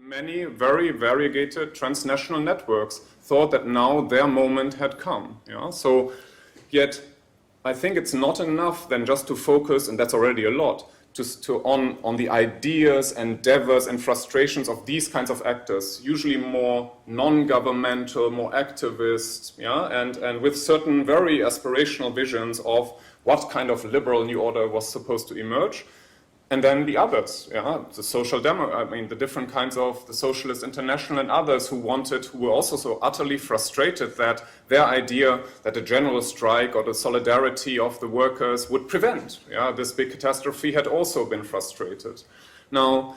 Many very variegated transnational networks thought that now their moment had come. Yeah? So, yet, I think it's not enough then just to focus, and that's already a lot, on the ideas, endeavors, and frustrations of these kinds of actors, usually more non-governmental, more activist, yeah, and with certain very aspirational visions of what kind of liberal new order was supposed to emerge. And then the others, yeah, the different kinds of the Socialist International and others who were also so utterly frustrated that their idea that a general strike or the solidarity of the workers would prevent, yeah, this big catastrophe had also been frustrated. Now,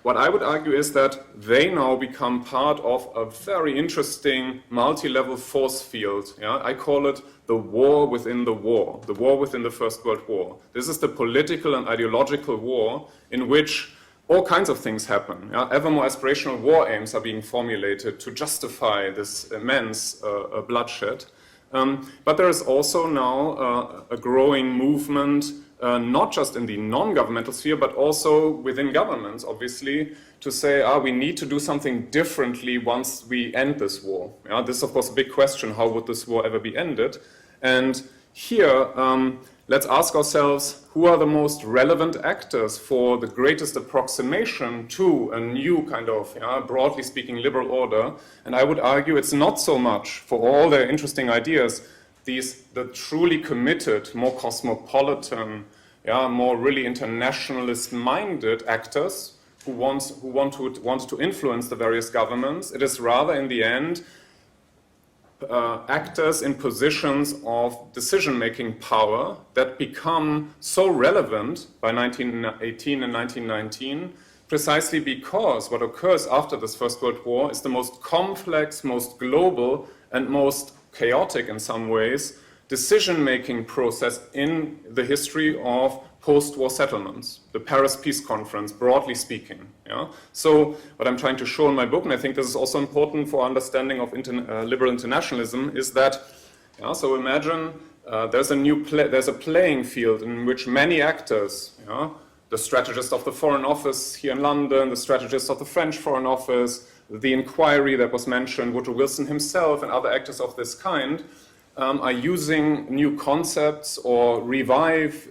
what I would argue is that they now become part of a very interesting multi-level force field. Yeah? I call it the war within the war within the First World War. This is the political and ideological war in which all kinds of things happen. Yeah? Ever more aspirational war aims are being formulated to justify this immense bloodshed. But there is also now a growing movement, not just in the non-governmental sphere, but also within governments, obviously, to say, we need to do something differently once we end this war. Yeah, this is, of course, a big question. How would this war ever be ended? And here, let's ask ourselves, who are the most relevant actors for the greatest approximation to a new kind of, broadly speaking, liberal order? And I would argue it's not so much, for all their interesting ideas, the truly committed, more cosmopolitan, more really internationalist-minded actors who want to influence the various governments. It is rather, in the end, actors in positions of decision-making power that become so relevant by 1918 and 1919, precisely because what occurs after this First World War is the most complex, most global, and most chaotic in some ways decision-making process in the history of post-war settlements, the Paris Peace Conference, broadly speaking. Yeah? So what I'm trying to show in my book, and I think this is also important for understanding of liberal internationalism, is that, so imagine there's a playing field in which many actors, the strategist of the Foreign Office here in London, the strategist of the French Foreign Office, the inquiry that was mentioned, Woodrow Wilson himself and other actors of this kind, are using new concepts or revive,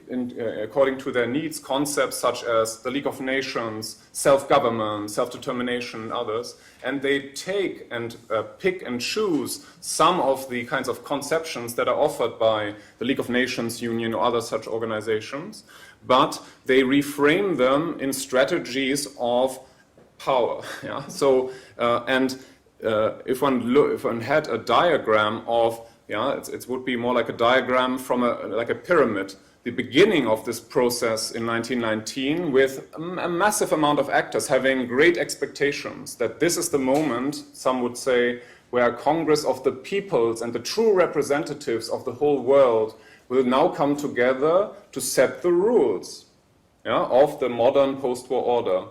according to their needs, concepts such as the League of Nations, self-government, self-determination, and others, and they take and pick and choose some of the kinds of conceptions that are offered by the League of Nations Union or other such organizations, but they reframe them in strategies of power. Yeah? So, if one had a diagram of, it would be more like a diagram from like a pyramid. The beginning of this process in 1919 with a massive amount of actors having great expectations that this is the moment, some would say, where a Congress of the peoples and the true representatives of the whole world will now come together to set the rules of the modern post-war order.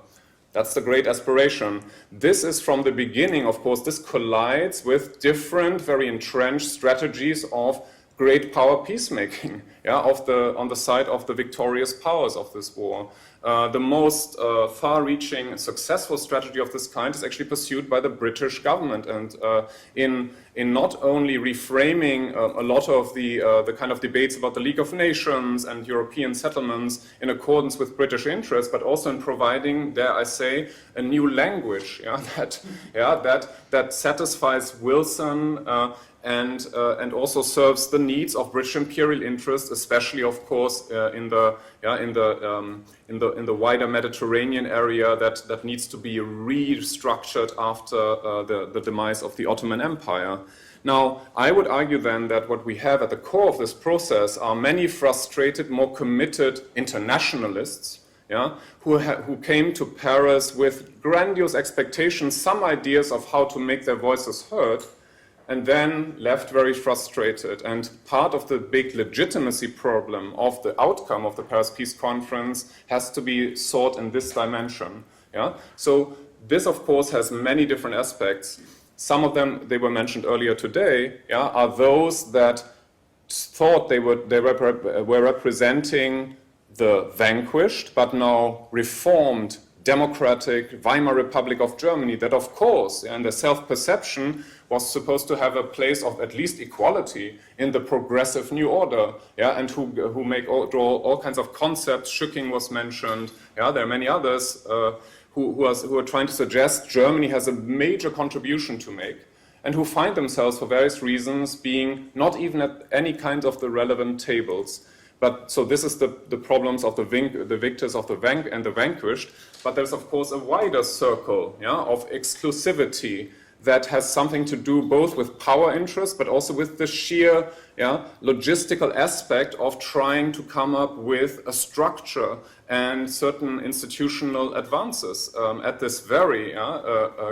That's the great aspiration. This is from the beginning, of course, this collides with different, very entrenched strategies of great power peacemaking, on the side of the victorious powers of this war. The most far-reaching and successful strategy of this kind is actually pursued by the British government, and in not only reframing a lot of the kind of debates about the League of Nations and European settlements in accordance with British interests, but also in providing, dare I say, a new language that satisfies Wilson and also serves the needs of British imperial interests, especially, of course, in the wider Mediterranean area that needs to be restructured after the demise of the Ottoman Empire. Now, I would argue then that what we have at the core of this process are many frustrated, more committed internationalists, who came to Paris with grandiose expectations, some ideas of how to make their voices heard, and then left very frustrated. And part of the big legitimacy problem of the outcome of the Paris Peace Conference has to be sought in this dimension. So this, of course, has many different aspects. Some of them, they were mentioned earlier today, are those that thought they were representing the vanquished, but now reformed, democratic Weimar Republic of Germany that, of course, and the self-perception was supposed to have a place of at least equality in the progressive new order, and who draw all kinds of concepts. Schücking was mentioned. There are many others who are trying to suggest Germany has a major contribution to make, and who find themselves, for various reasons, being not even at any kind of the relevant tables. But so this is the problems of the victors of the and the vanquished. But there's, of course, a wider circle of exclusivity that has something to do both with power interest, but also with the sheer logistical aspect of trying to come up with a structure and certain institutional advances at this very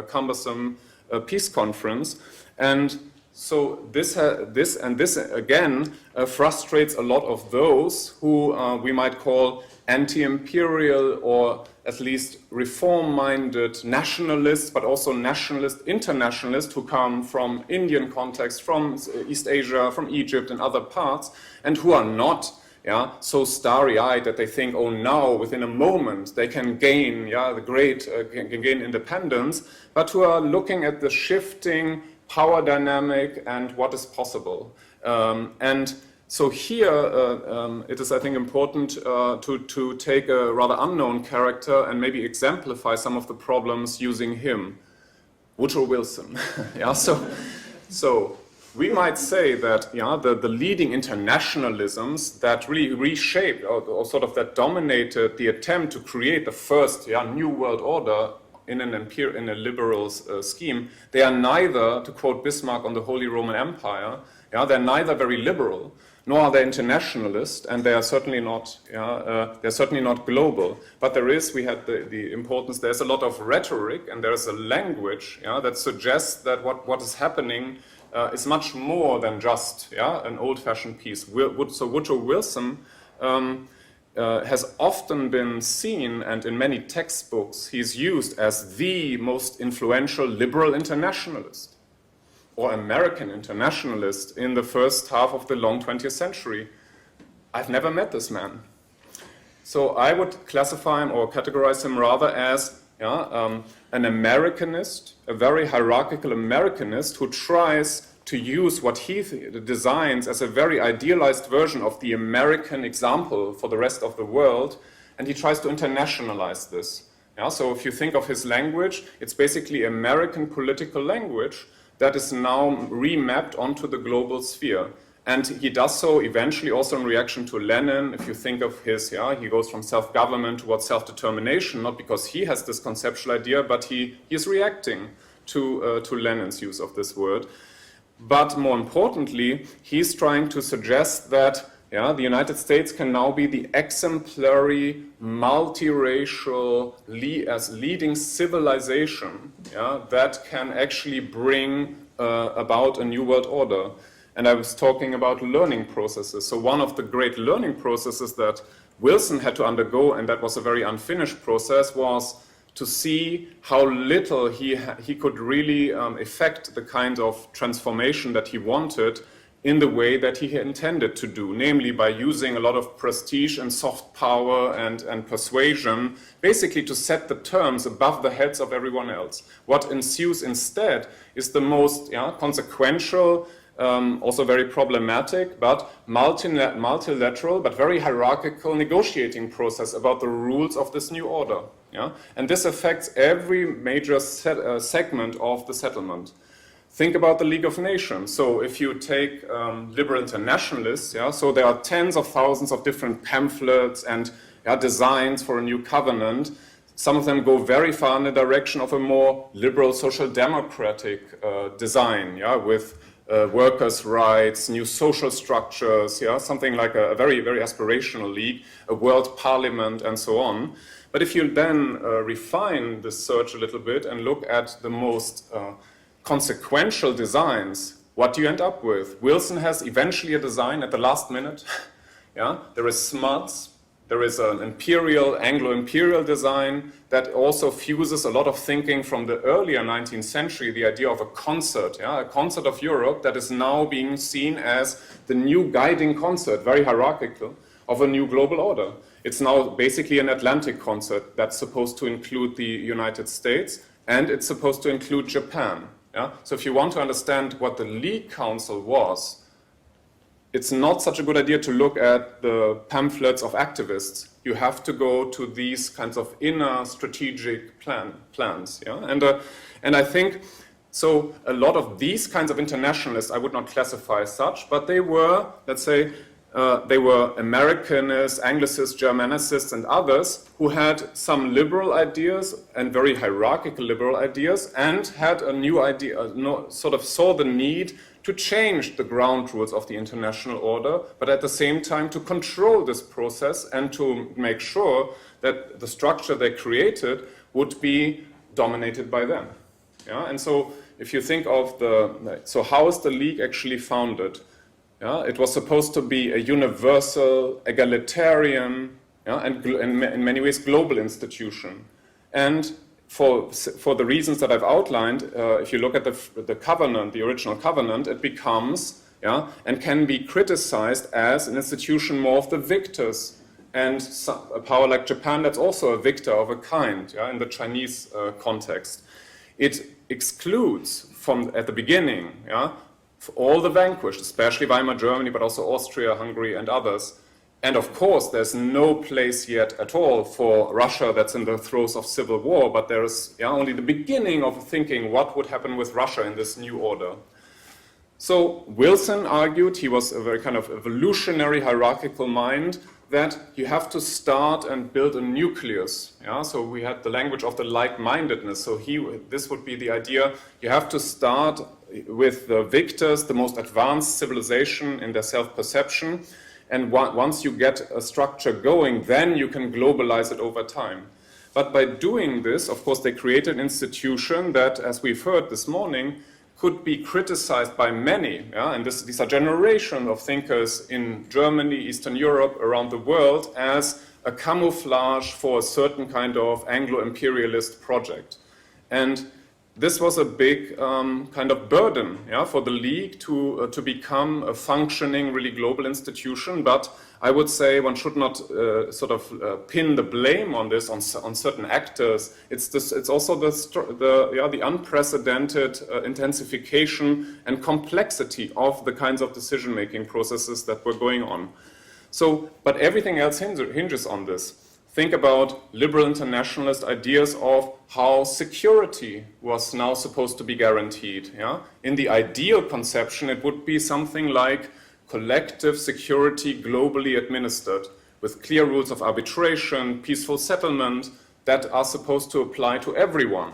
cumbersome peace conference. And so this again frustrates a lot of those who we might call anti-imperial or at least reform-minded nationalists, but also internationalists who come from Indian context, from East Asia, from Egypt and other parts, and who are not so starry-eyed that they think, oh, now within a moment they can gain can gain independence, but who are looking at the shifting power dynamic and what is possible. And so here it is, I think, important to take a rather unknown character and maybe exemplify some of the problems using him, Woodrow Wilson. So we might say that the leading internationalisms that really reshaped or sort of that dominated the attempt to create the first new world order in a liberal scheme, they are neither, to quote Bismarck on the Holy Roman Empire, they're neither very liberal, nor are they internationalist, and they are certainly not. They're certainly not global. But we had the importance. There's a lot of rhetoric, and there's a language that suggests that what is happening is much more than just an old-fashioned peace. So Woodrow Wilson has often been seen, and in many textbooks, he's used as the most influential liberal internationalist or American internationalist in the first half of the long 20th century. I've never met this man. So I would classify him or categorize him rather as an Americanist, a very hierarchical Americanist who tries to use what he designs as a very idealized version of the American example for the rest of the world, and he tries to internationalize this. So if you think of his language, it's basically American political language that is now remapped onto the global sphere. And he does so eventually also in reaction to Lenin. If you think of his, he goes from self-government towards self-determination, not because he has this conceptual idea, but he is reacting to Lenin's use of this word. But more importantly, he's trying to suggest that the United States can now be the exemplary, multiracial, leading civilization that can actually bring about a new world order. And I was talking about learning processes. So one of the great learning processes that Wilson had to undergo, and that was a very unfinished process, was to see how little he could really effect the kind of transformation that he wanted in the way that he intended to do, namely by using a lot of prestige and soft power and persuasion, basically to set the terms above the heads of everyone else. What ensues instead is the most consequential, also very problematic, but multilateral, but very hierarchical negotiating process about the rules of this new order. And this affects every major segment of the settlement. Think about the League of Nations. So if you take liberal internationalists, so there are tens of thousands of different pamphlets and designs for a new covenant. Some of them go very far in the direction of a more liberal social democratic design, with workers' rights, new social structures, something like a very, very aspirational league, a world parliament, and so on. But if you then refine the search a little bit and look at the most consequential designs, what do you end up with? Wilson has eventually a design at the last minute. There is SMUDS. There is an Anglo-imperial design that also fuses a lot of thinking from the earlier 19th century, the idea of a concert of Europe that is now being seen as the new guiding concert, very hierarchical, of a new global order. It's now basically an Atlantic concert that's supposed to include the United States, and it's supposed to include Japan. Yeah? So if you want to understand what the League Council was, it's not such a good idea to look at the pamphlets of activists. You have to go to these kinds of inner strategic plans. Yeah? And I think, so a lot of these kinds of internationalists, I would not classify as such, but they were, let's say, they were Americanists, Anglicists, Germanicists, and others who had some liberal ideas and very hierarchical liberal ideas, and had a new idea, sort of saw the need to change the ground rules of the international order, but at the same time to control this process and to make sure that the structure they created would be dominated by them. Yeah? And so if you think of so how is the League actually founded? Yeah? It was supposed to be a universal, egalitarian, yeah, and in many ways global institution. And for the reasons that I've outlined, if you look at the covenant, the original covenant, it becomes, yeah, and can be criticized as an institution more of the victors. And a power like Japan, that's also a victor of a kind, yeah, in the Chinese context. It excludes from, at the beginning, yeah, all the vanquished, especially Weimar Germany, but also Austria, Hungary, and others. And of course, there's no place yet at all for Russia that's in the throes of civil war, but there is, yeah, only the beginning of thinking what would happen with Russia in this new order. So Wilson argued, he was a very kind of evolutionary hierarchical mind, that you have to start and build a nucleus. Yeah? So we had the language of the like-mindedness. So this would be the idea, you have to start with the victors, the most advanced civilization in their self-perception. And once you get a structure going, then you can globalize it over time. But by doing this, of course, they created an institution that, as we've heard this morning, could be criticized by many. Yeah? And these are generations of thinkers in Germany, Eastern Europe, around the world, as a camouflage for a certain kind of Anglo-imperialist project. And this was a big kind of burden, yeah, for the League to become a functioning, really global institution. But I would say one should not pin the blame on this on certain actors. It's also the unprecedented intensification and complexity of the kinds of decision-making processes that were going on. So, but everything else hinges on this. Think about liberal internationalist ideas of how security was now supposed to be guaranteed. Yeah? In the ideal conception, it would be something like collective security globally administered, with clear rules of arbitration, peaceful settlement, that are supposed to apply to everyone.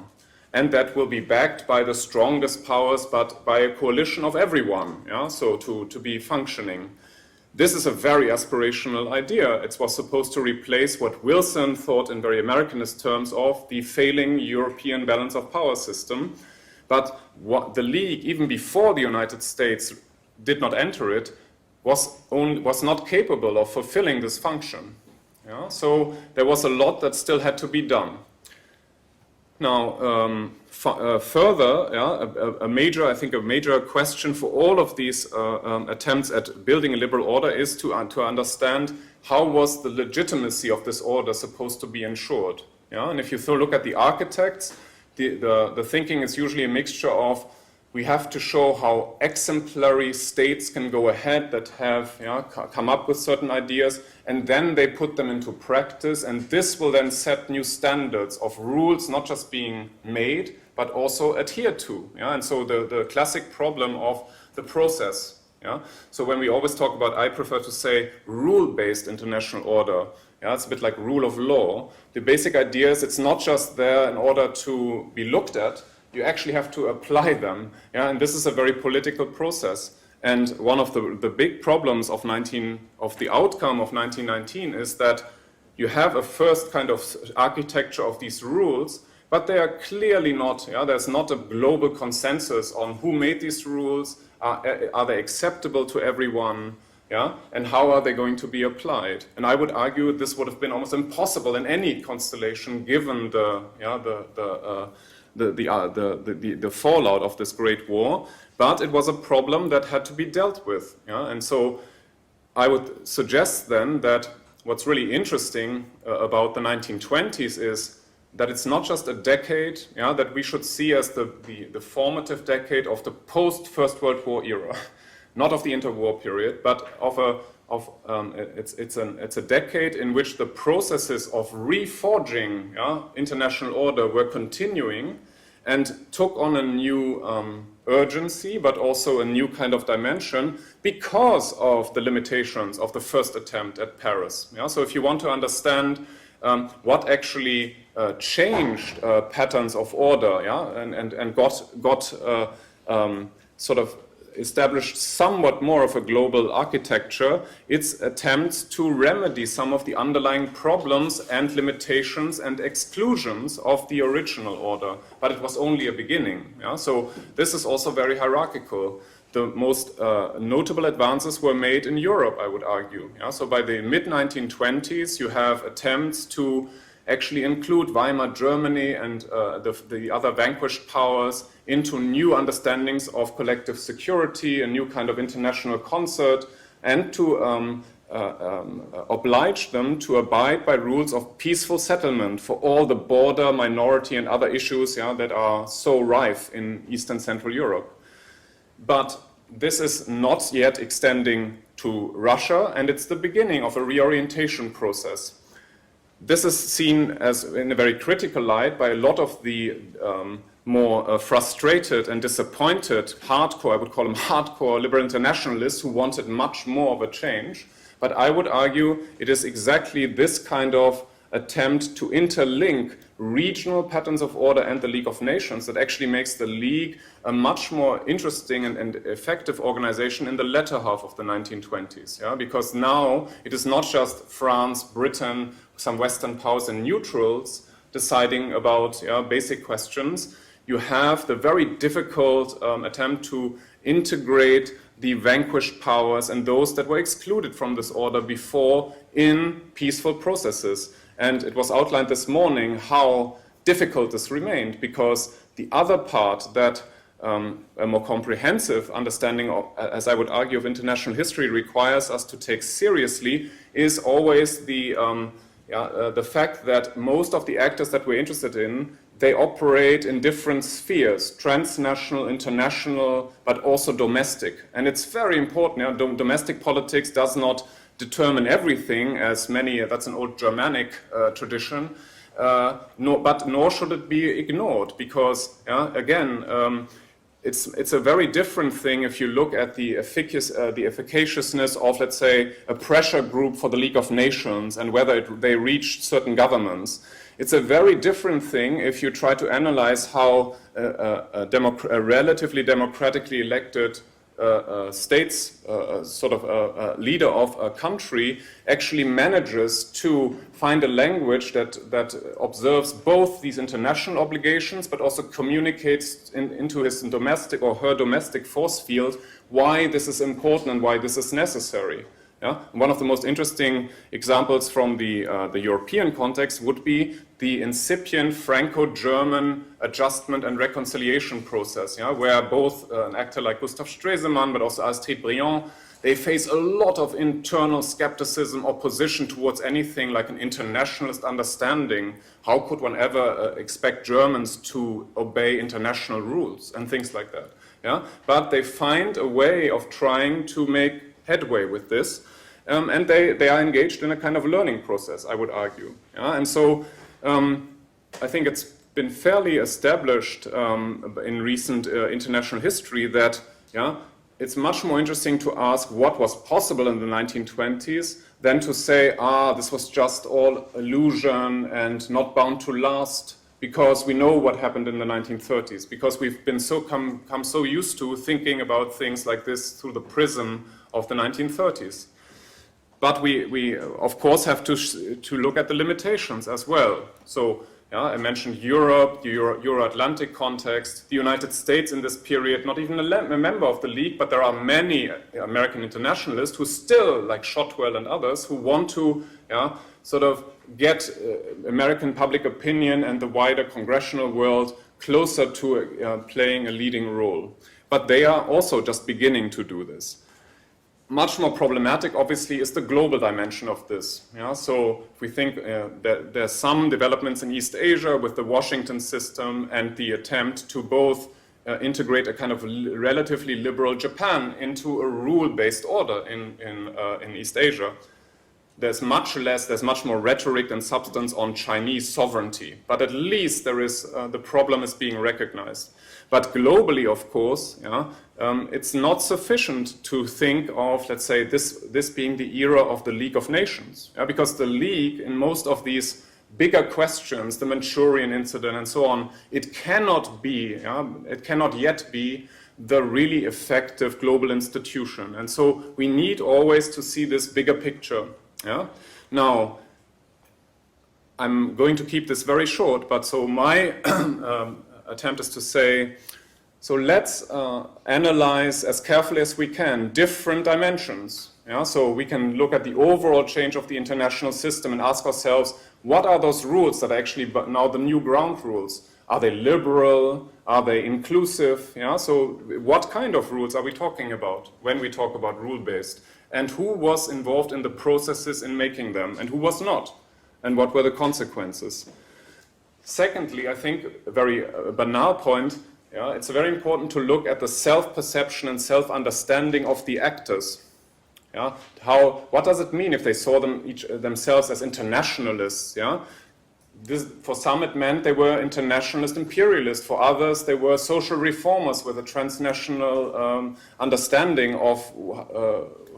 And that will be backed by the strongest powers, but by a coalition of everyone, yeah? So to be functioning. This is a very aspirational idea. It was supposed to replace what Wilson thought in very Americanist terms of the failing European balance of power system. But what the League, even before the United States did not enter it, was not capable of fulfilling this function. Yeah? So there was a lot that still had to be done. Now, further, yeah, a major question for all of these attempts at building a liberal order is to understand how was the legitimacy of this order supposed to be ensured. Yeah? And if you look at the architects, the thinking is usually a mixture of we have to show how exemplary states can go ahead that have, you know, come up with certain ideas, and then they put them into practice, and this will then set new standards of rules not just being made, but also adhered to. Yeah? And so the classic problem of the process. Yeah? So when we always talk about, I prefer to say, rule-based international order, yeah, it's a bit like rule of law. The basic idea is it's not just there in order to be looked at, you actually have to apply them. Yeah? And this is a very political process. And one of the big problems of the outcome of 1919 is that you have a first kind of architecture of these rules, but they are clearly not, yeah, there's not a global consensus on who made these rules, are they acceptable to everyone, yeah, and how are they going to be applied. And I would argue this would have been almost impossible in any constellation given the fallout of this Great War, but it was a problem that had to be dealt with. Yeah? And so I would suggest then that what's really interesting about the 1920s is that it's not just a decade, that we should see as the formative decade of the post-First World War era, not of the interwar period, but it's a decade in which the processes of reforging international order were continuing and took on a new urgency, but also a new kind of dimension because of the limitations of the first attempt at Paris. So if you want to understand what actually changed patterns of order, and got sort of established somewhat more of a global architecture, its attempts to remedy some of the underlying problems and limitations and exclusions of the original order. But it was only a beginning. So this is also very hierarchical. The most notable advances were made in Europe, I would argue. So by the mid-1920s, you have attempts to actually include Weimar Germany and the other vanquished powers into new understandings of collective security, a new kind of international concert, and to oblige them to abide by rules of peaceful settlement for all the border, minority, and other issues that are so rife in Eastern Central Europe. But this is not yet extending to Russia, and it's the beginning of a reorientation process. This is seen as in a very critical light by a lot of the more frustrated and disappointed hardcore, I would call them hardcore liberal internationalists who wanted much more of a change. But I would argue it is exactly this kind of attempt to interlink regional patterns of order and the League of Nations that actually makes the League a much more interesting and effective organization in the latter half of the 1920s. Because now it is not just France, Britain, some Western powers and neutrals deciding about basic questions. You have the very difficult attempt to integrate the vanquished powers and those that were excluded from this order before in peaceful processes. And it was outlined this morning how difficult this remained, because the other part that a more comprehensive understanding of, as I would argue, of international history requires us to take seriously is always the fact that most of the actors that we're interested in, they operate in different spheres, transnational, international, but also domestic. And it's very important. Domestic politics does not determine everything, as many, that's an old Germanic tradition, nor should it be ignored, because, again, it's a very different thing if you look at the efficaciousness of, let's say, a pressure group for the League of Nations and whether they reach certain governments. It's a very different thing if you try to analyze how a relatively democratically elected states, sort of a leader of a country, actually manages to find a language that observes both these international obligations, but also communicates into his domestic or her domestic force field why this is important and why this is necessary. One of the most interesting examples from the European context would be the incipient Franco-German adjustment and reconciliation process, where both an actor like Gustav Stresemann, but also Aristide Briand, they face a lot of internal skepticism, opposition towards anything like an internationalist understanding. How could one ever expect Germans to obey international rules and things like that? But they find a way of trying to make headway with this, and they are engaged in a kind of learning process, I would argue. And so I think it's been fairly established in recent international history that it's much more interesting to ask what was possible in the 1920s than to say, this was just all illusion and not bound to last, because we know what happened in the 1930s, because we've been come so used to thinking about things like this through the prism of the 1930s. But we of course have to look at the limitations as well. So I mentioned Europe, the Euro-Atlantic context, the United States in this period, not even a member of the League, but there are many American internationalists who still, like Shotwell and others, who want to sort of get American public opinion and the wider congressional world closer to playing a leading role. But they are also just beginning to do this. much more problematic, obviously, is the global dimension of this. Yeah? So if we think that there's some developments in East Asia with the Washington system and the attempt to both integrate a kind of relatively liberal Japan into a rule-based order in East Asia. There's much more rhetoric than substance on Chinese sovereignty, but at least there is, the problem is being recognized. But globally, of course, it's not sufficient to think of, let's say, this being the era of the League of Nations, because the League, in most of these bigger questions, the Manchurian incident and so on, it cannot yet be the really effective global institution. And so we need always to see this bigger picture. Yeah? Now, I'm going to keep this very short, but so my attempt is to say, so let's analyze as carefully as we can different dimensions. Yeah? So we can look at the overall change of the international system and ask ourselves, what are those rules that are actually now the new ground rules? Are they liberal? Are they inclusive? Yeah? So what kind of rules are we talking about when we talk about rule-based? And who was involved in the processes in making them, and who was not? And what were the consequences? Secondly, I think a very banal point, it's very important to look at the self-perception and self-understanding of the actors. Yeah? What does it mean if they saw themselves as internationalists? Yeah? For some it meant they were internationalist imperialists. For others they were social reformers with a transnational understanding of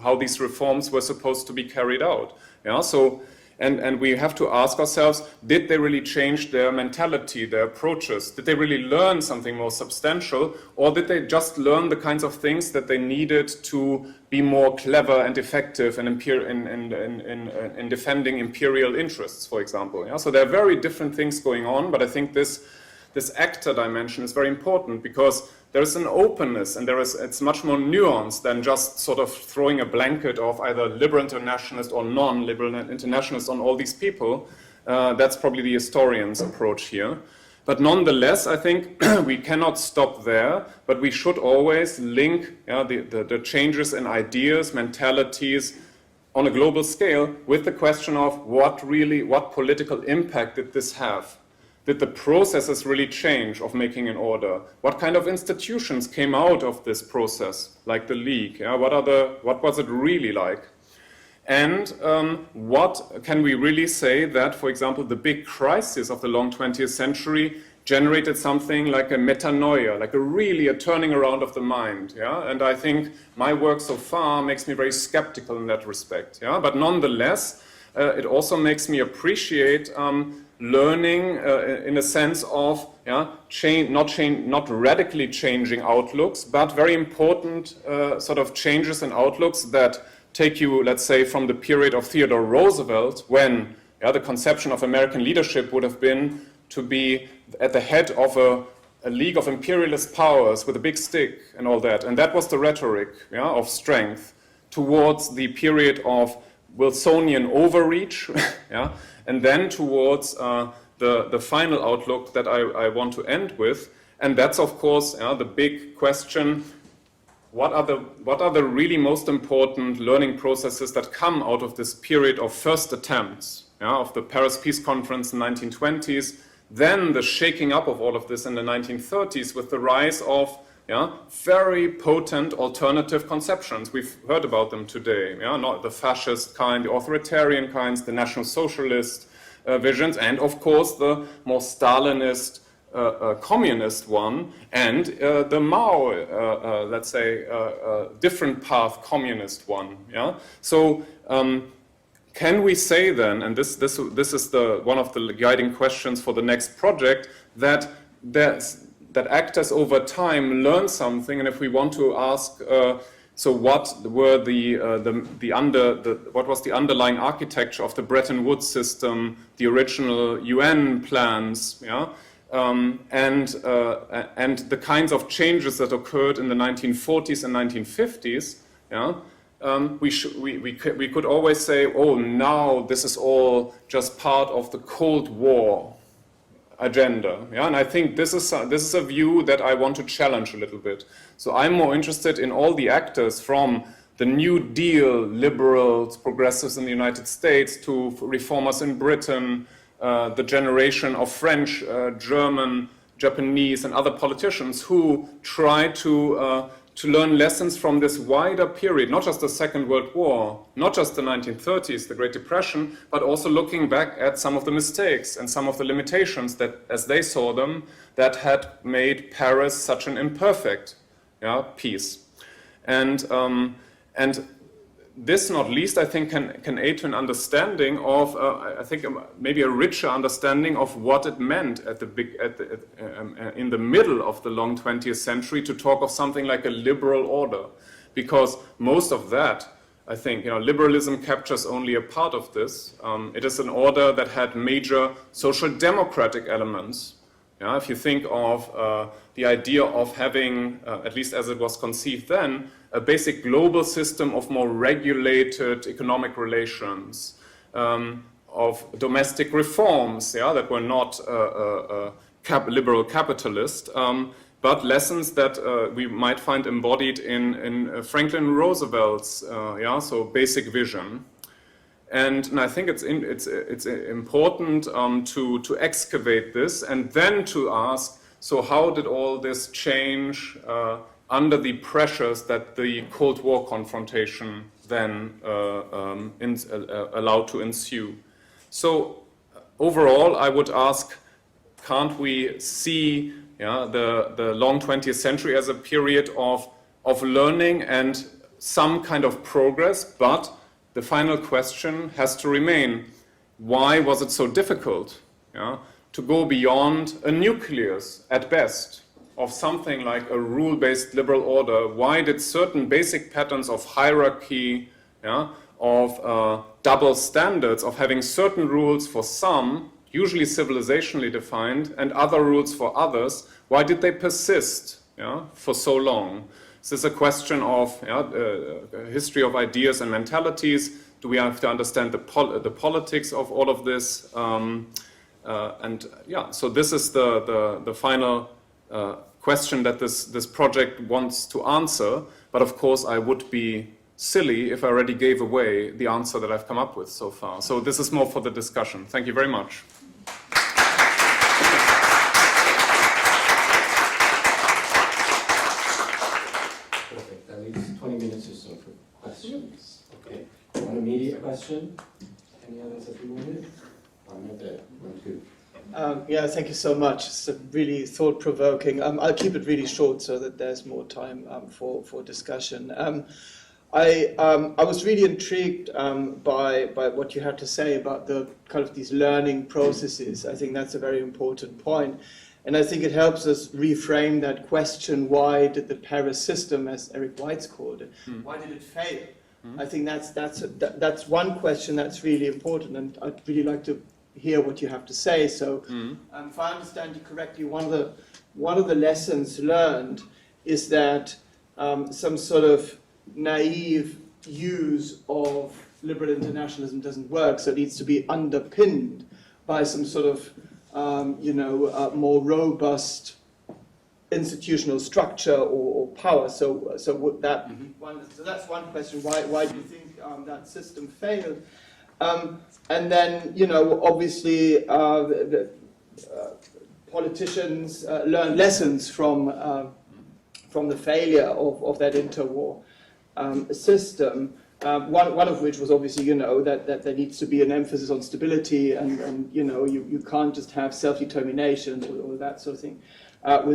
how these reforms were supposed to be carried out. Yeah? So, and we have to ask ourselves, did they really change their mentality, their approaches? Did they really learn something more substantial, or did they just learn the kinds of things that they needed to be more clever and effective in defending imperial interests, for example? Yeah? So there are very different things going on, but I think this actor dimension is very important because there is an openness and it's much more nuanced than just sort of throwing a blanket of either liberal internationalist or non-liberal internationalist on all these people. That's probably the historian's approach here. But nonetheless, I think we cannot stop there, but we should always link the changes in ideas, mentalities on a global scale with the question of what political impact did this have? Did the processes really change of making an order? What kind of institutions came out of this process, like the League? Yeah? What was it really like? And what can we really say that, for example, the big crisis of the long 20th century generated something like a metanoia, like a turning around of the mind. Yeah? And I think my work so far makes me very skeptical in that respect. Yeah? But nonetheless, it also makes me appreciate learning in a sense of not radically changing outlooks, but very important sort of changes in outlooks that take you, let's say, from the period of Theodore Roosevelt, when the conception of American leadership would have been to be at the head of a league of imperialist powers with a big stick and all that. And that was the rhetoric of strength, towards the period of Wilsonian overreach, and then towards the final outlook that I want to end with. And that's, of course, the big question. What are the really most important learning processes that come out of this period of first attempts, of the Paris Peace Conference in the 1920s, then the shaking up of all of this in the 1930s with the rise of very potent alternative conceptions. We've heard about them today, not the fascist kind, the authoritarian kinds, the National Socialist visions, and of course the more Stalinist communist one, and the Mao, let's say, different path communist one. Yeah. So can we say then, and this is one of the guiding questions for the next project, that actors over time learn something, and if we want to ask, so what was the underlying architecture of the Bretton Woods system, the original UN plans, and the kinds of changes that occurred in the 1940s and 1950s, we could always say, oh, now this is all just part of the Cold War agenda, and I think this is a view that I want to challenge a little bit. So I'm more interested in all the actors from the New Deal liberals, progressives in the United States to reformers in Britain, the generation of French, German, Japanese, and other politicians who try to learn lessons from this wider period, not just the Second World War, not just the 1930s, the Great Depression, but also looking back at some of the mistakes and some of the limitations that, as they saw them, that had made Paris such an imperfect peace. And this, not least, I think, can aid to an understanding of, I think, maybe a richer understanding of what it meant in the middle of the long 20th century to talk of something like a liberal order, because most of that, I think, liberalism captures only a part of this. It is an order that had major social democratic elements. If you think of the idea of having, at least as it was conceived then, a basic global system of more regulated economic relations, of domestic reforms, that were not liberal capitalist, but lessons that we might find embodied in Franklin Roosevelt's, so basic vision. And I think it's important to excavate this and then to ask, so how did all this change under the pressures that the Cold War confrontation then allowed to ensue? So overall, I would ask, can't we see the long 20th century as a period of learning and some kind of progress, but the final question has to remain, why was it so difficult to go beyond a nucleus, at best, of something like a rule-based liberal order? Why did certain basic patterns of hierarchy, of double standards, of having certain rules for some, usually civilizationally defined, and other rules for others, why did they persist for so long? Is this a question of history of ideas and mentalities? Do we have to understand the politics of all of this? So this is the final question that this project wants to answer. But of course, I would be silly if I already gave away the answer that I've come up with so far. So this is more for the discussion. Thank you very much. That leaves 20 minutes or so for questions. Okay. One immediate question. Any others that you wanted? Not there. One, two. Yeah, thank you so much. It's really thought-provoking. I'll keep it really short so that there's more time for discussion. I was really intrigued by what you had to say about the kind of these learning processes. I think that's a very important point. And I think it helps us reframe that question, why did the Paris system, as Eric Weitz called it, why did it fail? I think that's one question that's really important, and I'd really like to hear what you have to say. So if I understand you correctly, one of the lessons learned is that some sort of naive use of liberal internationalism doesn't work, so it needs to be underpinned by some sort of more robust institutional structure or power. So would that one? So that's one question. Why do you think that system failed? And then obviously politicians learn lessons from the failure of that interwar system. One of which was obviously, that there needs to be an emphasis on stability, and you can't just have self-determination or that sort of thing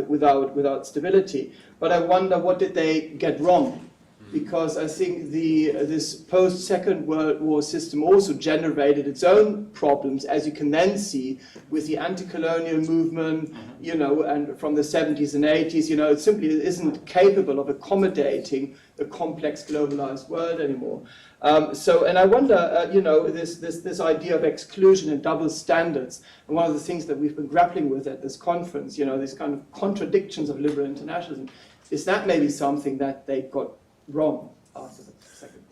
without stability. But I wonder, what did they get wrong? Because I think this post-Second World War system also generated its own problems, as you can then see with the anti-colonial movement, and from the 70s and 80s, it simply isn't capable of accommodating a complex globalized world anymore. And I wonder, this idea of exclusion and double standards, and one of the things that we've been grappling with at this conference, these kind of contradictions of liberal internationalism, is that maybe something that they got wrong after the second?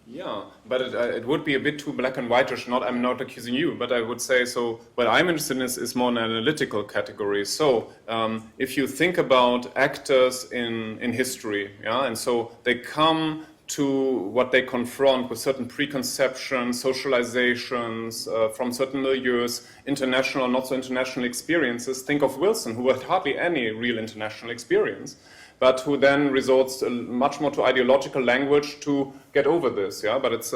Yeah, but it would be a bit too black and whitish. I'm not accusing you, but I would say so. What I'm interested in is more an analytical category. So if you think about actors in history, and so they come to what they confront with certain preconceptions, socializations from certain milieus, international or not so international experiences. Think of Wilson, who had hardly any real international experience, but who then resorts much more to ideological language to get over this. Yeah, but it's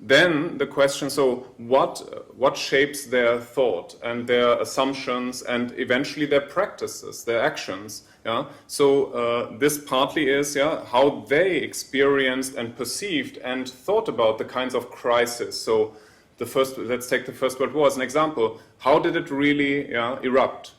then the question: so what shapes their thought and their assumptions and eventually their practices, their actions? Yeah. So this partly is how they experienced and perceived and thought about the kinds of crisis. So let's take the First World War as an example. How did it really erupt?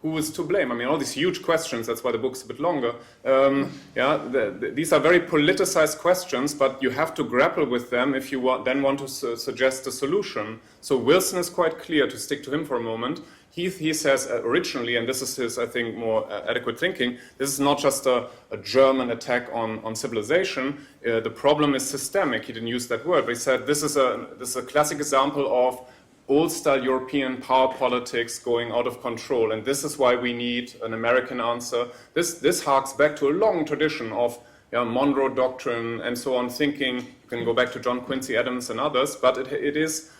Who is to blame? I mean, all these huge questions, that's why the book's a bit longer. These are very politicized questions, but you have to grapple with them if you then want to suggest a solution. So Wilson is quite clear, to stick to him for a moment. He says originally, and this is his, I think, more adequate thinking, this is not just a German attack on civilization. The problem is systemic. He didn't use that word, but he said this is a classic example of old-style European power politics going out of control, and this is why we need an American answer. This harks back to a long tradition of Monroe Doctrine and so on thinking. You can go back to John Quincy Adams and others, but it is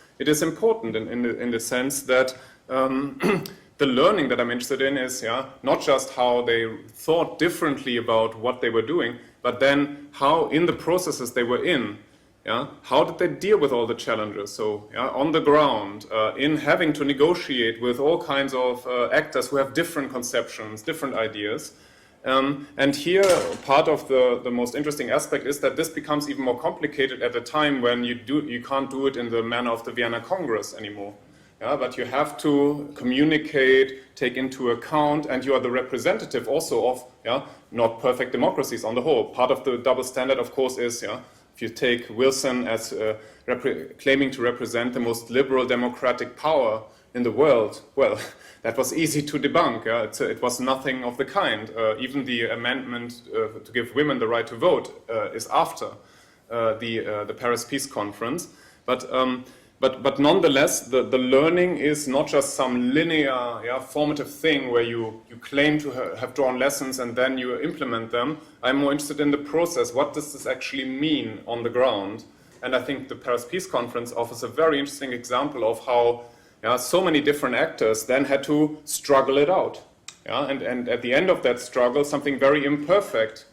important in the sense that the learning that I'm interested in is not just how they thought differently about what they were doing, but then how in the processes they were in, how did they deal with all the challenges? So on the ground, in having to negotiate with all kinds of actors who have different conceptions, different ideas. And here, part of the most interesting aspect is that this becomes even more complicated at a time when you can't do it in the manner of the Vienna Congress anymore. But you have to communicate, take into account, and you are the representative also of not perfect democracies on the whole. Part of the double standard, of course, is if you take Wilson as claiming to represent the most liberal democratic power in the world, well, that was easy to debunk. It was nothing of the kind. Even the amendment to give women the right to vote is after the Paris Peace Conference. But nonetheless, the learning is not just some linear, formative thing where you claim to have drawn lessons and then you implement them. I'm more interested in the process. What does this actually mean on the ground? And I think the Paris Peace Conference offers a very interesting example of how so many different actors then had to struggle it out. And at the end of that struggle, something very imperfect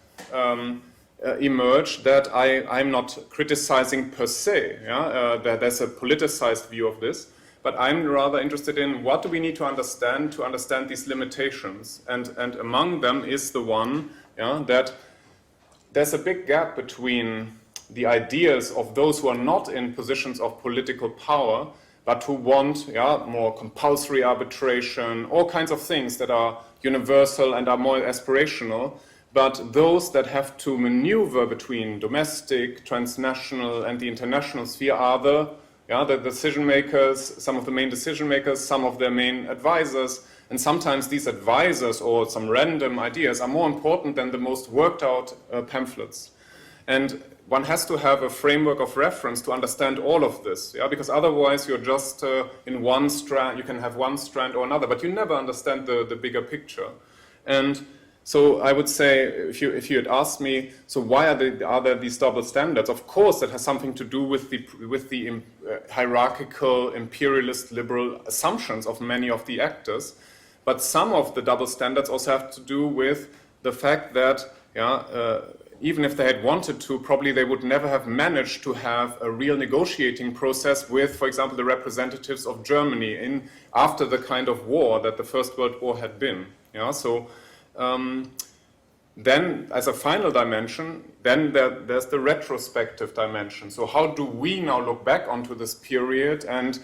emerge that I'm not criticizing per se, that there's a politicized view of this, but I'm rather interested in what do we need to understand these limitations, and among them is the one that there's a big gap between the ideas of those who are not in positions of political power, but who want more compulsory arbitration, all kinds of things that are universal and are more aspirational. But those that have to maneuver between domestic, transnational, and the international sphere are the decision makers, some of the main decision makers, some of their main advisors, and sometimes these advisors or some random ideas are more important than the most worked out pamphlets. And one has to have a framework of reference to understand all of this, because otherwise you're just in one strand. You can have one strand or another, but you never understand the bigger picture. And so I would say, if you had asked me, so why are there these double standards? Of course, that has something to do with the hierarchical, imperialist, liberal assumptions of many of the actors. But some of the double standards also have to do with the fact that, even if they had wanted to, probably they would never have managed to have a real negotiating process with, for example, the representatives of Germany after the kind of war that the First World War had been. Then, as a final dimension, then there's the retrospective dimension. So how do we now look back onto this period, and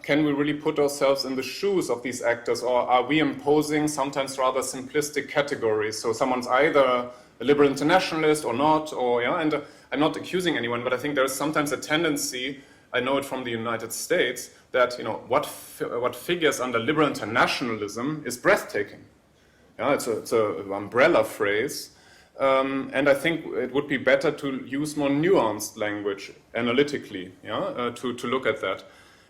can we really put ourselves in the shoes of these actors, or are we imposing sometimes rather simplistic categories? So someone's either a liberal internationalist or not, and I'm not accusing anyone, but I think there is sometimes a tendency, I know it from the United States, that what figures under liberal internationalism is breathtaking. It's an umbrella phrase, and I think it would be better to use more nuanced language analytically, to look at that.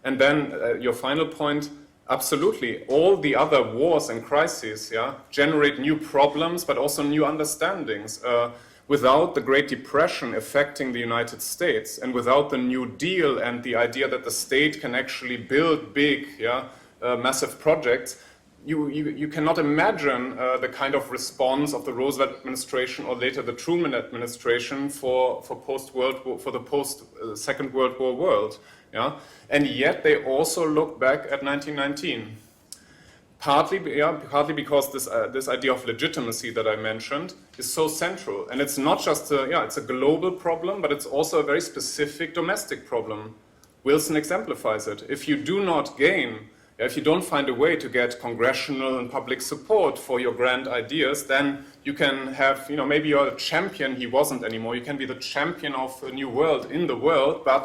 And then your final point, absolutely, all the other wars and crises, generate new problems, but also new understandings. without the Great Depression affecting the United States, and without the New Deal and the idea that the state can actually build big, massive projects, you cannot imagine the kind of response of the Roosevelt administration or later the Truman administration for the Second World War world. Yeah? And yet they also look back at 1919. Partly because this idea of legitimacy that I mentioned is so central, and it's not just it's a global problem, but it's also a very specific domestic problem. Wilson exemplifies it. If you do not gain, if you don't find a way to get congressional and public support for your grand ideas, then you can have, maybe you're a champion. He wasn't anymore. You can be the champion of a new world in the world, but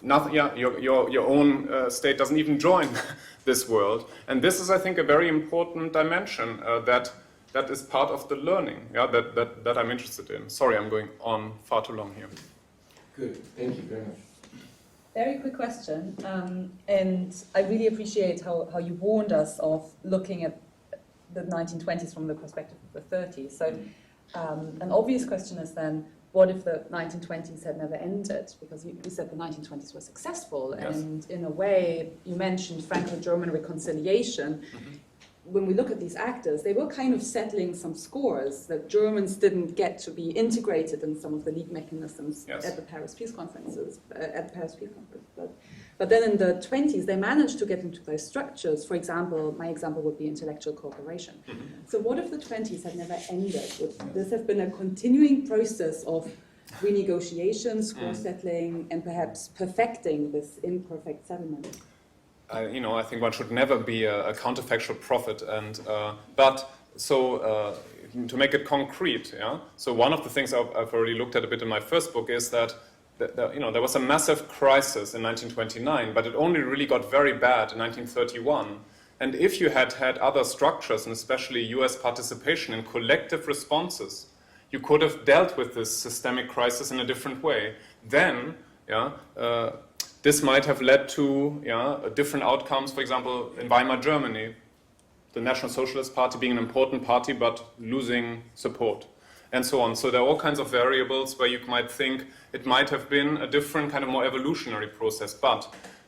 nothing, your own state doesn't even join this world. And this is, I think, a very important dimension that is part of the learning that I'm interested in. Sorry, I'm going on far too long here. Good, thank you very much. Very quick question, and I really appreciate how you warned us of looking at the 1920s from the perspective of the 30s. So an obvious question is then, what if the 1920s had never ended? Because you said the 1920s were successful, yes. And in a way, you mentioned Franco-German reconciliation. Mm-hmm. When we look at these actors, they were kind of settling some scores that Germans didn't get to be integrated in some of the league mechanisms yes. at the Paris Peace Conferences. But then in the 20s, they managed to get into those structures. For example, my example would be intellectual cooperation. Mm-hmm. So what if the 20s had never ended? Would this have been a continuing process of renegotiation, score settling, and perhaps perfecting this imperfect settlement? I think one should never be a counterfactual prophet, and to make it concrete, So one of the things I've already looked at a bit in my first book is that there was a massive crisis in 1929, but it only really got very bad in 1931. And if you had had other structures, and especially U.S. participation in collective responses, you could have dealt with this systemic crisis in a different way. Then, this might have led to different outcomes. For example, in Weimar Germany, the National Socialist Party being an important party but losing support, and so on. So there are all kinds of variables where you might think it might have been a different kind of more evolutionary process. But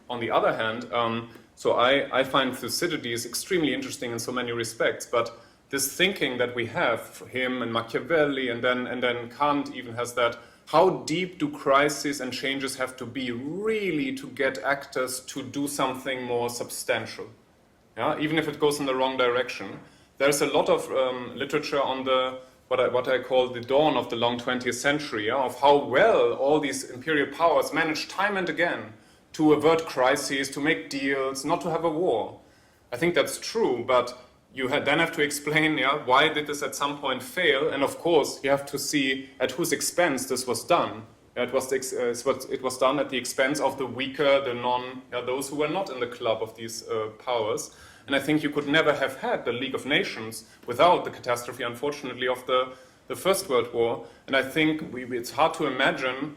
on the other hand, I find Thucydides extremely interesting in so many respects. But this thinking that we have, for him and Machiavelli, and then Kant even has that. How deep do crises and changes have to be really to get actors to do something more substantial? Even if it goes in the wrong direction. There's a lot of literature on what I call the dawn of the long 20th century, of how well all these imperial powers managed time and again to avert crises, to make deals, not to have a war. I think that's true, but you then have to explain why did this at some point fail, and of course you have to see at whose expense this was done. It was done at the expense of the weaker, those who were not in the club of these powers. And I think you could never have had the League of Nations without the catastrophe, unfortunately, of the First World War. And I think it's hard to imagine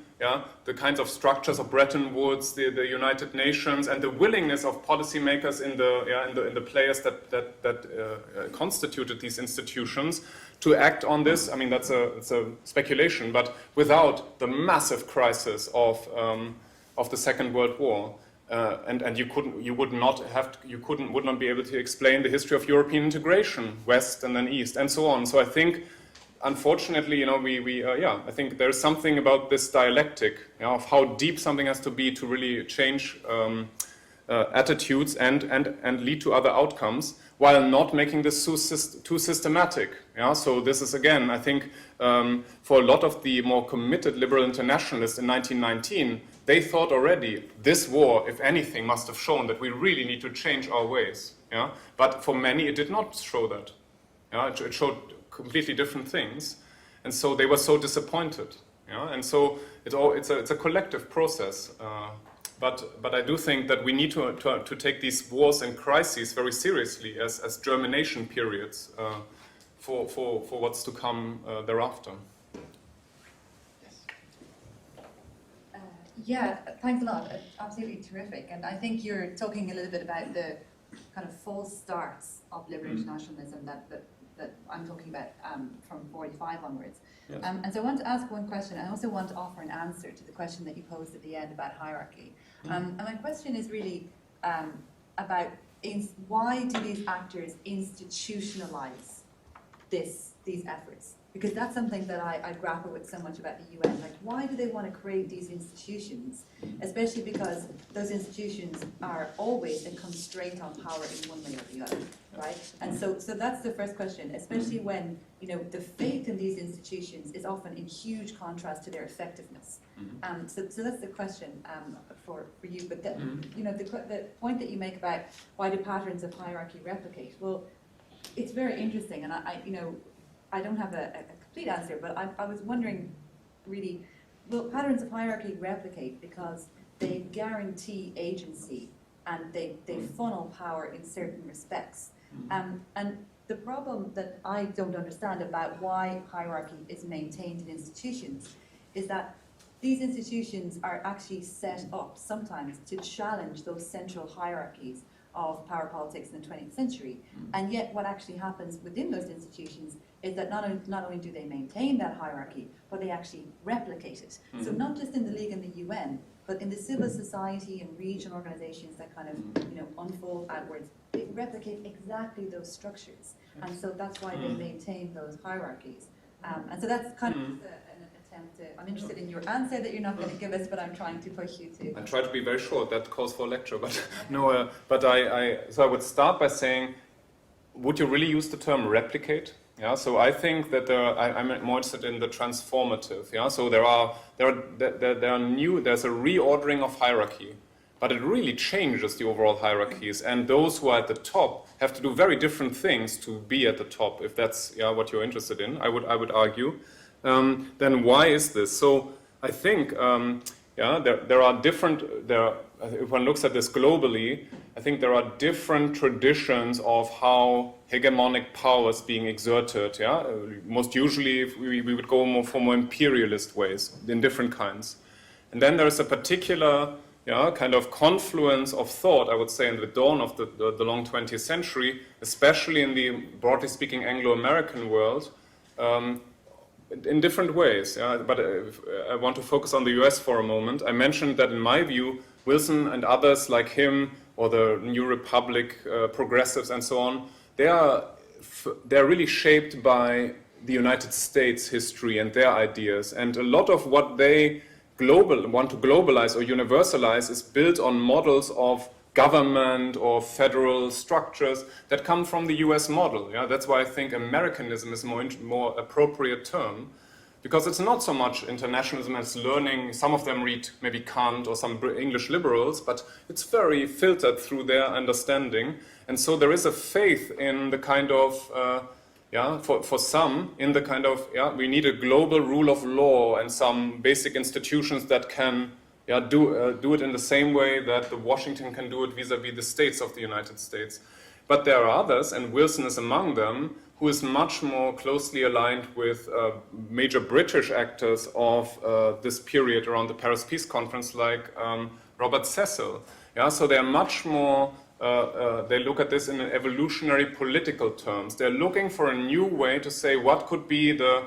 the kinds of structures of Bretton Woods, the United Nations, and the willingness of policymakers in the players that constituted these institutions to act on this. I mean, it's a speculation, but without the massive crisis of the Second World War. And you would not be able to explain the history of European integration, West and then East, and so on. So I think, unfortunately, I think there's something about this dialectic of how deep something has to be to really change attitudes and lead to other outcomes, while not making this too systematic. So this is, again, I think, for a lot of the more committed liberal internationalists in 1919, they thought already this war, if anything, must have shown that we really need to change our ways. But for many, it did not show that. It showed completely different things, and so they were so disappointed. And so it's a collective process. But I do think that we need to take these wars and crises very seriously as germination periods for what's to come thereafter. Yeah, thanks a lot. Absolutely terrific. And I think you're talking a little bit about the kind of false starts of liberal internationalism that that I'm talking about from 45 onwards. Yes. And so I want to ask one question. I also want to offer an answer to the question that you posed at the end about hierarchy. And my question is really about why do these actors institutionalize these efforts? Because that's something that I grapple with so much about the UN. Like, why do they want to create these institutions? Especially because those institutions are always a constraint on power in one way or the other, right? And so that's the first question, especially when, you know, the faith in these institutions is often in huge contrast to their effectiveness. So that's the question for you. But you know, the point that you make about why do patterns of hierarchy replicate? Well, it's very interesting, and I don't have a complete answer, but I was wondering, really, will patterns of hierarchy replicate because they guarantee agency and they funnel power in certain respects? And the problem that I don't understand about why hierarchy is maintained in institutions is that these institutions are actually set up sometimes to challenge those central hierarchies of power politics in the 20th century. And yet what actually happens within those institutions is that not only do they maintain that hierarchy, but they actually replicate it. So not just in the League and the UN, but in the civil society and regional organizations that kind of, you know, unfold outwards, they replicate exactly those structures. And so that's why they maintain those hierarchies. And so that's kind of an attempt to, I'm interested in your answer that you're not going to give us, but I'm trying to push you to. I try to be very short, that calls for a lecture, but no, but so I would start by saying, would you really use the term replicate? Yeah, so I think that I'm more interested in the transformative. Yeah, so there's a reordering of hierarchy, but it really changes the overall hierarchies, and those who are at the top have to do very different things to be at the top. If that's what you're interested in, I would argue. Then why is this? So I think there are different. If one looks at this globally, I think there are different traditions of how hegemonic power is being exerted. Yeah, most usually we would go for more imperialist ways in different kinds, and then there is a particular kind of confluence of thought, I would say, in the dawn of the long 20th century, especially in the broadly speaking Anglo-American world. In different ways, but I want to focus on the US for a moment. I mentioned that in my view, Wilson and others like him, or the New Republic progressives and so on, they're really shaped by the United States history and their ideas. And a lot of what they want to globalize or universalize is built on models of government or federal structures that come from the US model. Yeah? That's why I think Americanism is a more appropriate term, because it's not so much internationalism as learning. Some of them read maybe Kant or some English liberals, but it's very filtered through their understanding. And so there is a faith in the kind of, for some, in the kind of, we need a global rule of law and some basic institutions that can do it in the same way that the Washington can do it vis-a-vis the states of the United States. But there are others, and Wilson is among them, who is much more closely aligned with major British actors of this period around the Paris Peace Conference, like Robert Cecil. Yeah, so they're much more, they look at this in evolutionary political terms. They're looking for a new way to say what could be the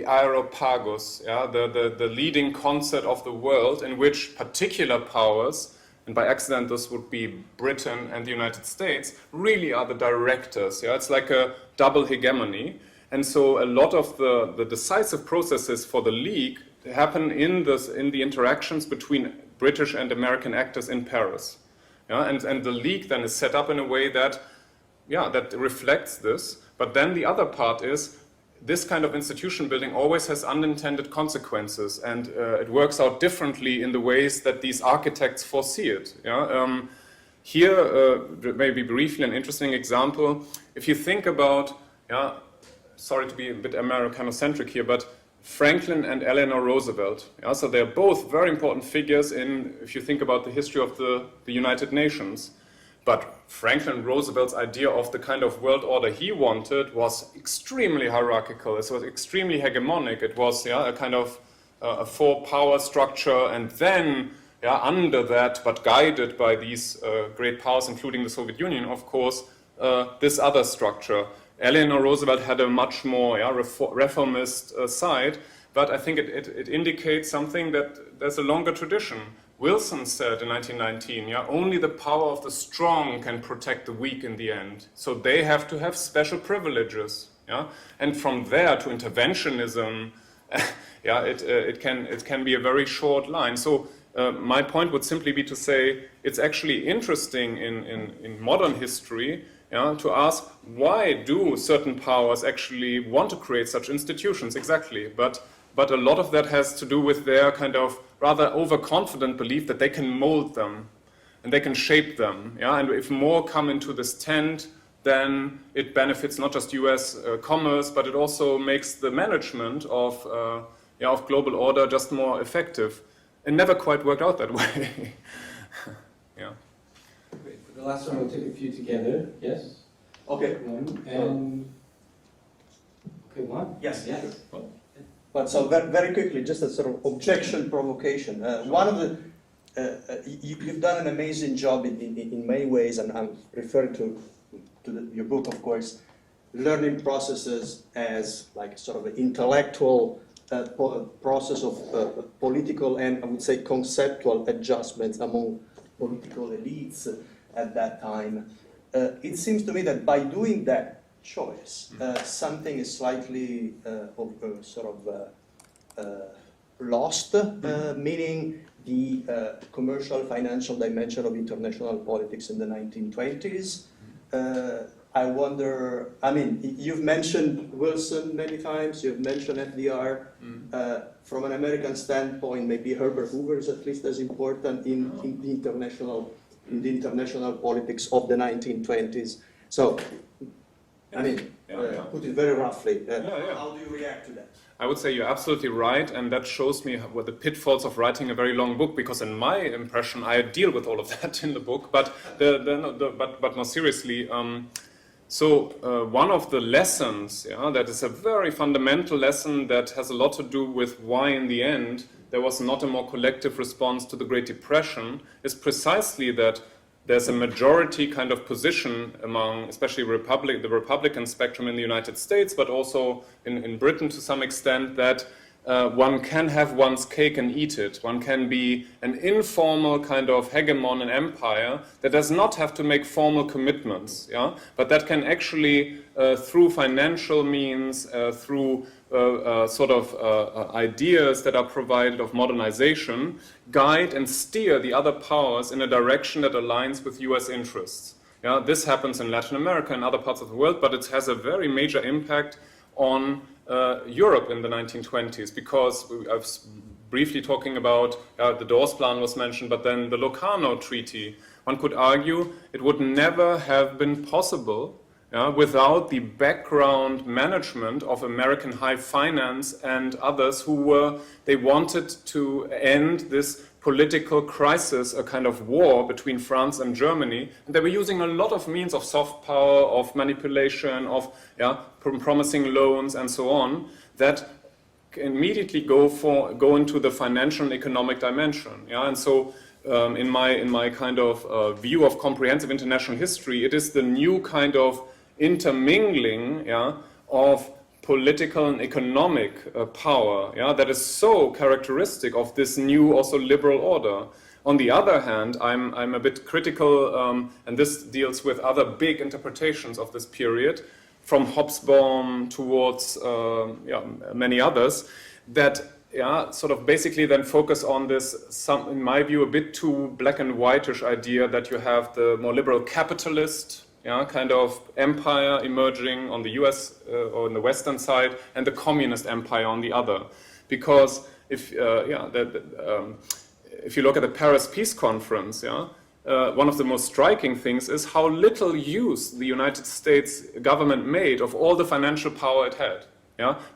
Areopagus, the leading concert of the world in which particular powers, and by accident this would be Britain and the United States, really are the directors. Yeah? It's like a double hegemony. And so a lot of the decisive processes for the League happen in the interactions between British and American actors in Paris. Yeah? And the League then is set up in a way that reflects this. But then the other part is, this kind of institution building always has unintended consequences, and it works out differently in the ways that these architects foresee it. Yeah? Here, maybe briefly, an interesting example. If you think about, sorry to be a bit Americanocentric here, but Franklin and Eleanor Roosevelt. Yeah? So they're both very important figures if you think about the history of the United Nations. But Franklin Roosevelt's idea of the kind of world order he wanted was extremely hierarchical. It was extremely hegemonic. It was a kind of a four-power structure, and then under that, but guided by these great powers, including the Soviet Union, of course, this other structure. Eleanor Roosevelt had a much more reformist side, but I think it indicates something that there's a longer tradition. Wilson said in 1919, only the power of the strong can protect the weak in the end. So they have to have special privileges. And from there to interventionism, it can be a very short line. So my point would simply be to say it's actually interesting in modern history to ask, why do certain powers actually want to create such institutions? Exactly. But a lot of that has to do with their kind of rather overconfident belief that they can mold them and they can shape them. And if more come into this tent, then it benefits not just US commerce, but it also makes the management of global order just more effective. It never quite worked out that way. Great. For the last one, we'll take a few together. Yes? Okay. One. Okay, one? Yes. Yes. But so very quickly, just a sort of objection provocation. One of the you've done an amazing job in many ways, and I'm referring to your book, of course, learning processes as like sort of an intellectual process of political and I would say conceptual adjustments among political elites at that time. It seems to me that by doing that choice, something is slightly lost, meaning the commercial financial dimension of international politics in the 1920s. I wonder, I mean, you've mentioned Wilson many times, you've mentioned FDR. From an American standpoint, maybe Herbert Hoover is at least as important in the international politics of the 1920s. So, I mean, put it very roughly, how do you react to that? I would say you're absolutely right, and that shows me what the pitfalls of writing a very long book, because in my impression, I deal with all of that in the book, but more seriously, one of the lessons, that is a very fundamental lesson that has a lot to do with why in the end there was not a more collective response to the Great Depression, is precisely that there's a majority kind of position among, especially the Republican spectrum in the United States, but also in Britain to some extent, that one can have one's cake and eat it. One can be an informal kind of hegemon and empire that does not have to make formal commitments, but that can actually, through financial means, through ideas that are provided of modernization, guide and steer the other powers in a direction that aligns with US interests. This happens in Latin America and other parts of the world, but it has a very major impact on Europe in the 1920s, because I was briefly talking about the Dawes Plan was mentioned, but then the Locarno Treaty. One could argue it would never have been possible without the background management of American high finance and others they wanted to end this political crisis, a kind of war between France and Germany. And they were using a lot of means of soft power, of manipulation, of promising loans and so on, that immediately go into the financial and economic dimension. And so in my kind of view of comprehensive international history, it is the new kind of intermingling of political and economic power that is so characteristic of this new also liberal order. On the other hand, I'm a bit critical, and this deals with other big interpretations of this period, from Hobsbawm towards many others, that sort of basically then focus on this, in my view, a bit too black and whitish idea that you have the more liberal capitalist kind of empire emerging on the US or on the Western side, and the communist empire on the other. Because if you look at the Paris Peace Conference, one of the most striking things is how little use the United States government made of all the financial power it had.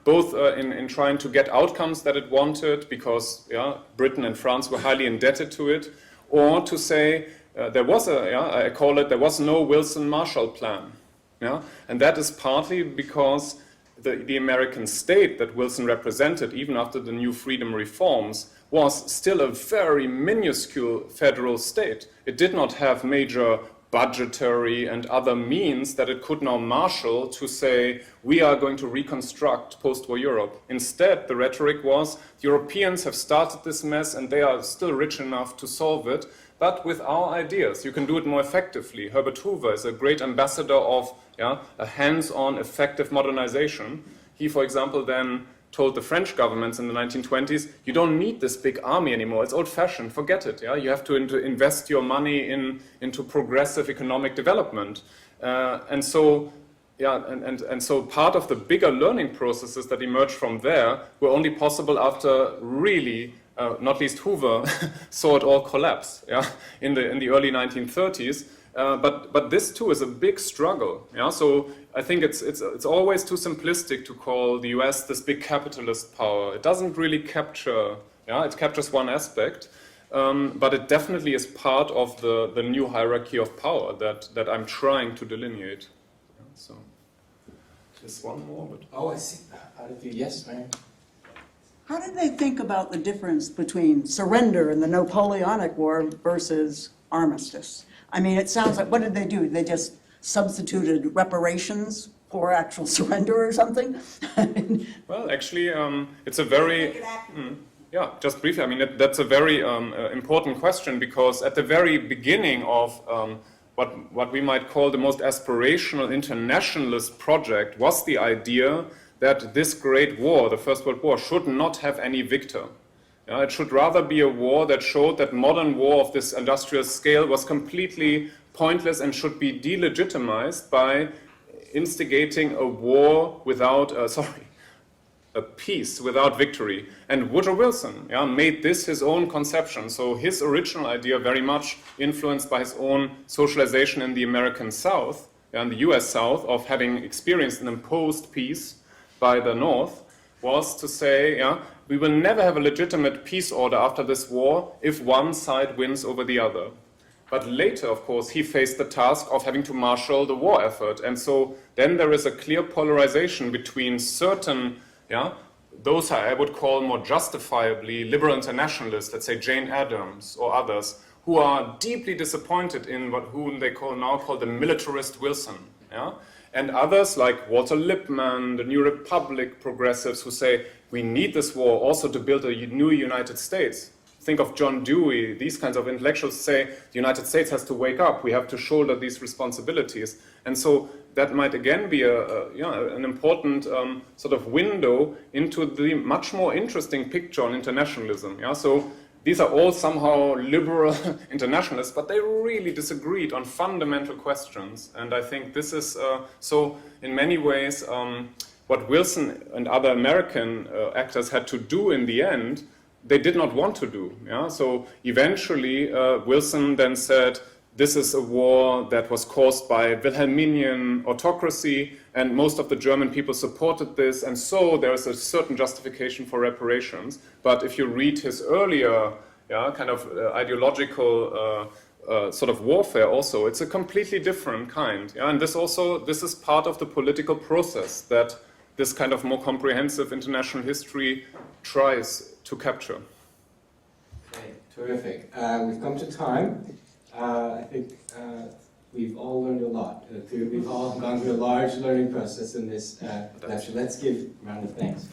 Both in trying to get outcomes that it wanted, because Britain and France were highly indebted to it, or to say, there was there was no Wilson Marshall Plan, and that is partly because the American state that Wilson represented, even after the New Freedom reforms, was still a very minuscule federal state. It did not have major budgetary and other means that it could now marshal to say, we are going to reconstruct post-war Europe. Instead, the rhetoric was, the Europeans have started this mess and they are still rich enough to solve it, but with our ideas, you can do it more effectively. Herbert Hoover is a great ambassador of a hands-on effective modernization. He, for example, then told the French governments in the 1920s, you don't need this big army anymore, it's old-fashioned, forget it. You have to invest your money into progressive economic development. And so part of the bigger learning processes that emerged from there were only possible after really, not least Hoover, saw it all collapse in the early 1930s. But this too is a big struggle. So I think it's always too simplistic to call the US this big capitalist power. It doesn't really capture. It captures one aspect, but it definitely is part of the new hierarchy of power that I'm trying to delineate. So just one more. But Oh, I see. Yes, Mary. How did they think about the difference between surrender in the Napoleonic War versus armistice? I mean, it sounds like, what did they do? They just substituted reparations for actual surrender or something? well, actually, it's a very... just briefly, I mean, that's a very important question, because at the very beginning of what we might call the most aspirational internationalist project was the idea that this great war, the First World War, should not have any victor. It should rather be a war that showed that modern war of this industrial scale was completely pointless and should be delegitimized by instigating a war without, a peace without victory. And Woodrow Wilson made this his own conception. So his original idea, very much influenced by his own socialization in the American South, and the US South, of having experienced an imposed peace by the North, was to say, we will never have a legitimate peace order after this war if one side wins over the other. But later, of course, he faced the task of having to marshal the war effort. And so then there is a clear polarization between certain, those I would call more justifiably liberal internationalists, let's say Jane Addams or others, who are deeply disappointed in whom they now call the militarist Wilson. And others like Walter Lippmann, the New Republic progressives, who say, we need this war also to build a new United States. Think of John Dewey. These kinds of intellectuals say the United States has to wake up. We have to shoulder these responsibilities. And so that might again be an important sort of window into the much more interesting picture on internationalism. So these are all somehow liberal internationalists, but they really disagreed on fundamental questions. And I think this is, so in many ways, what Wilson and other American actors had to do in the end, they did not want to do. So eventually, Wilson then said, this is a war that was caused by Wilhelminian autocracy, and most of the German people supported this, and so there is a certain justification for reparations. But if you read his earlier kind of ideological sort of warfare also, it's a completely different kind. And this is part of the political process that this kind of more comprehensive international history tries to capture. Okay, terrific. We've come to time. I think we've all learned a lot. We've all gone through a large learning process in this lecture. Let's give a round of thanks.